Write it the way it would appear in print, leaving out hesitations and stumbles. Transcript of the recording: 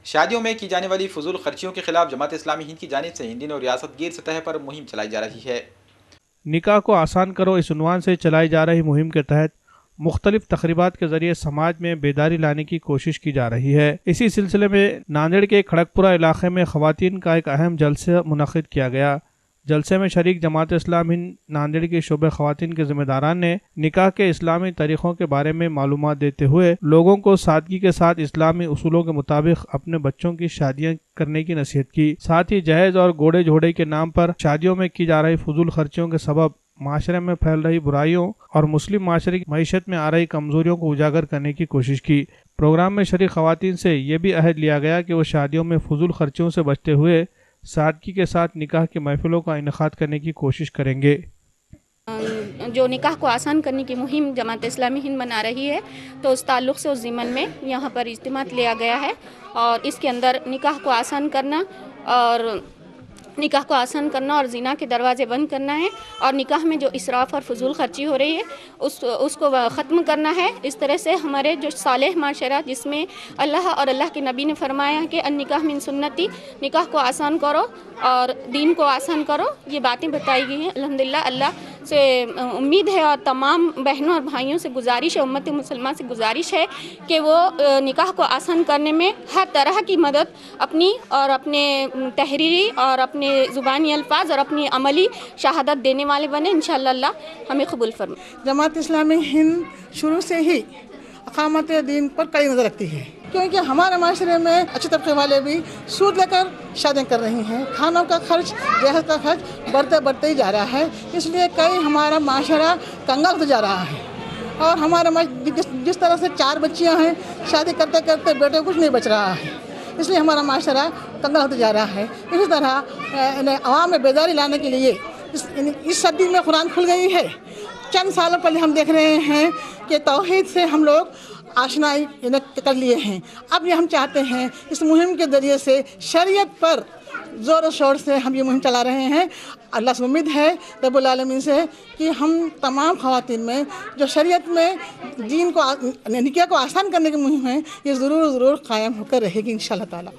شادیوں میں کی جانے والی فضول خرچیوں کے خلاف جماعت اسلامی ہند کی جانب سے ان دنوں ریاست گیر سطح پر مہم چلائی جا رہی ہے۔ نکاح کو آسان کرو اس عنوان سے چلائی جا رہی مہم کے تحت مختلف تقریبات کے ذریعے سماج میں بیداری لانے کی کوشش کی جا رہی ہے۔ اسی سلسلے میں ناندیڑ کے کھڑگپورہ علاقے میں خواتین کا ایک اہم جلسہ منعقد کیا گیا۔ جلسے میں شریک جماعت اسلامی ہند ناندیڑ کی شعبہ خواتین کے ذمہ داران نے نکاح کے اسلامی طریقوں کے بارے میں معلومات دیتے ہوئے لوگوں کو سادگی کے ساتھ اسلامی اصولوں کے مطابق اپنے بچوں کی شادیاں کرنے کی نصیحت کی۔ ساتھ ہی جہیز اور گھوڑے جھوڑے کے نام پر شادیوں میں کی جا رہی فضول خرچیوں کے سبب معاشرے میں پھیل رہی برائیوں اور مسلم معاشرے کی معیشت میں آ رہی کمزوریوں کو اجاگر کرنے کی کوشش کی۔ پروگرام میں شریک خواتین سے یہ بھی عہد لیا گیا کہ وہ شادیوں میں فضول خرچیوں سے بچتے ہوئے سادگی کے ساتھ نکاح کی محفلوں کا انعقاد کرنے کی کوشش کریں گے۔ جو نکاح کو آسان کرنے کی مہم جماعت اسلامی ہند بنا رہی ہے، تو اس تعلق سے اس ضمن میں یہاں پر اجتماع لیا گیا ہے اور اس کے اندر نکاح کو آسان کرنا اور زنا کے دروازے بند کرنا ہے، اور نکاح میں جو اسراف اور فضول خرچی ہو رہی ہے اس کو ختم کرنا ہے۔ اس طرح سے ہمارے جو صالح معاشرہ جس میں اللہ اور اللہ کے نبی نے فرمایا کہ النکاح من سنتی، نکاح کو آسان کرو اور دین کو آسان کرو، یہ باتیں بتائی گئی ہیں۔ الحمدللہ اللہ سے امید ہے اور تمام بہنوں اور بھائیوں سے گزارش ہے، امت مسلمہ سے گزارش ہے کہ وہ نکاح کو آسان کرنے میں ہر طرح کی مدد اپنی اور اپنے تحریری اور اپنے زبانی الفاظ اور اپنی عملی شہادت دینے والے بنے۔ انشاءاللہ اللہ ہمیں قبول فرمائے۔ جماعت اسلامی ہند شروع سے ہی اقامت دین پر کڑی نظر رکھتی ہے، کیونکہ ہمارے معاشرے میں اچھے طبقے والے بھی سود لے کر شادیاں کر رہی ہیں، کھانوں کا خرچ، جہیز کا خرچ بڑھتے ہی جا رہا ہے، اس لیے ہمارا معاشرہ کنگال ہوتا جا رہا ہے۔ اور ہمارا جس طرح سے 4 بچیاں ہیں، شادی کرتے کرتے بیٹے کچھ نہیں بچ رہا ہے، اس لیے ہمارا معاشرہ کنگال ہوتا جا رہا ہے۔ اسی طرح عوام میں بیداری لانے کے لیے اس صدی میں قرآن کھل گئی ہے۔ چند سالوں پہلے ہم دیکھ رہے ہیں کہ توحید سے ہم لوگ آشنائی کر لیے ہیں، اب یہ ہم چاہتے ہیں اس مہم کے ذریعے سے شریعت پر زور و شور سے ہم یہ مہم چلا رہے ہیں۔ اللہ سے امید ہے رب العالمین سے کہ ہم تمام خواتین میں جو شریعت میں دین کو نکاح کو آسان کرنے کی مہم ہے، یہ ضرور قائم ہو کر رہے گی انشاءاللہ تعالی۔